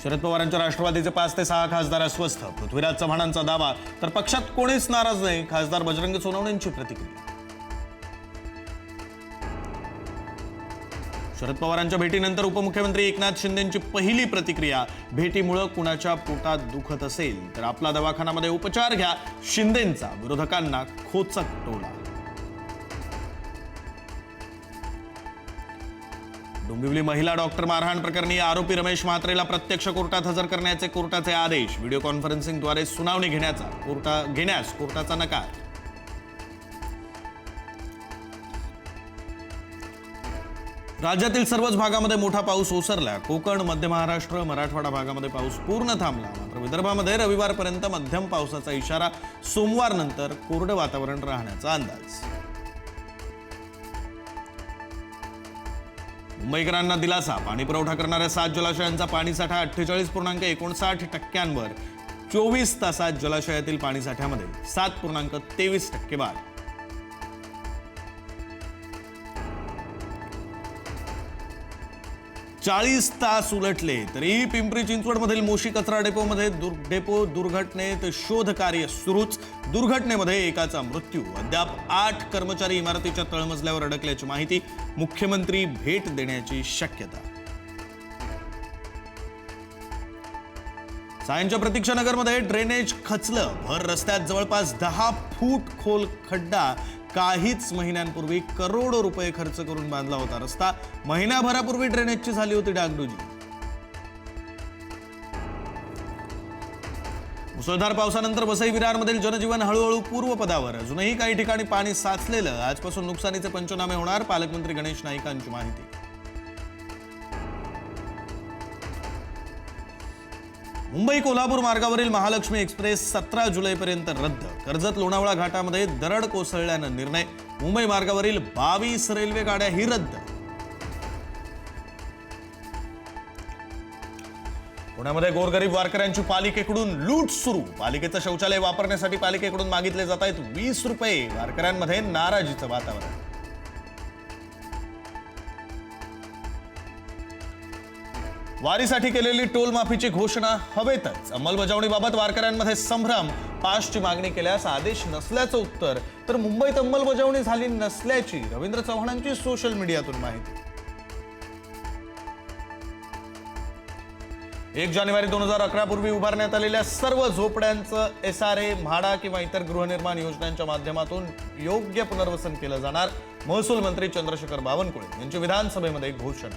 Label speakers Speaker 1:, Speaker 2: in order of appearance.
Speaker 1: शरद पवारांच्या राष्ट्रवादीचे 5 ते 6 खासदार अस्वस्थ, पृथ्वीराज चव्हाणांचा दावा, तर पक्षात कोणीच नाराज नाही, खासदार बजरंग सोनवणेंची प्रतिक्रिया. शरद पवारांच्या भेटीनंतर उपमुख्यमंत्री एकनाथ शिंदेंची पहिली प्रतिक्रिया, भेटीमुळे कुणाच्या पोटात दुखत असेल तर आपला दवाखान्यामध्ये उपचार घ्या, शिंदेंचा विरोधकांना खोचक टोला. डोंबिवली महिला डॉक्टर मारहाण प्रकरणी आरोपी रमेश म्हात्रेला प्रत्यक्ष कोर्टात हजर करण्याचे कोर्टाचे आदेश, व्हिडिओ कॉन्फरन्सिंगद्वारे सुनावणी घेण्यास कोर्टाचा नकार. राज्यातील सर्वच भागामध्ये मोठा पाऊस ओसरला. कोकण, मध्य महाराष्ट्र, मराठवाडा भागामध्ये पाऊस पूर्ण थांबला. मात्र विदर्भामध्ये रविवारपर्यंत मध्यम पावसाचा इशारा, सोमवार नंतर कोरडं वातावरण राहण्याचा अंदाज. मुंबईकरांना दिलासा, पाणी पुरवठा करणाऱ्या 7 जलाशयांचा पाणीसाठा 48.39% 24 तासात जलाशयातील पाणीसाठ्यामध्ये 7.23% वाढ. 40 तास उलटले तरी पिंपरी चिंचवडमधील मोशी कचरा डेपोमध्ये दुर्घटनेत शोध कार्य सुरूच. दुर्घटनेमध्ये एकाचा मृत्यू. अद्याप 8 कर्मचारी इमारतीच्या तळमजल्यावर अडकल्याची माहिती. मुख्यमंत्री भेट देण्याची शक्यता. सायनच्या प्रतीक्षानगरमध्ये ड्रेनेज खचलं. भर रस्त्यात जवळपास 10 फूट खोल खड्डा. काहीच महिन्यांपूर्वी करोडो रुपये खर्च करून बांधला होता रस्ता. महिनाभरापूर्वी ड्रेनेजची झाली होती डागडुजी. मुसळधार पावसानंतर वसई विरारमधील जनजीवन हळूहळू पूर्वपदावर. अजूनही काही ठिकाणी पाणी साचलेलं. आजपासून नुकसानीचे पंचनामे होणार, पालकमंत्री गणेश नाईकांची माहिती. मुंबई कोल्हापूर मार्गावरील महालक्ष्मी एक्सप्रेस 17 जुलैपर्यंत रद्द. कर्जत लोणावळा घाटामध्ये दरड कोसळल्यानं निर्णय. मुंबई मार्गावरील 22 रेल्वे गाड्याही रद्द. पुण्यामध्ये गोरगरीब वारकऱ्यांची पालिकेकडून लूट सुरू. पालिकेचं शौचालय वापरण्यासाठी पालिकेकडून मागितले जात आहेत 20 रुपये. वारकऱ्यांमध्ये नाराजीचं वातावरण. वारीसाठी केलेली टोल माफीची घोषणा हवेतच. अंमलबजावणीबाबत वारकऱ्यांमध्ये संभ्रम. पासची मागणी केल्यास आदेश नसल्याचं उत्तर, तर मुंबईत अंमलबजावणी झाली नसल्याची रवींद्र चव्हाणांची सोशल मीडियातून माहिती. 1 जानेवारी 2011 पूर्वी उभारण्यात आलेल्या सर्व झोपड्यांचं SRA, म्हाडा किंवा इतर गृहनिर्माण योजनांच्या माध्यमातून योग्य पुनर्वसन केलं जाणार. महसूल मंत्री चंद्रशेखर बावनकुळे यांची विधानसभेमध्ये घोषणा.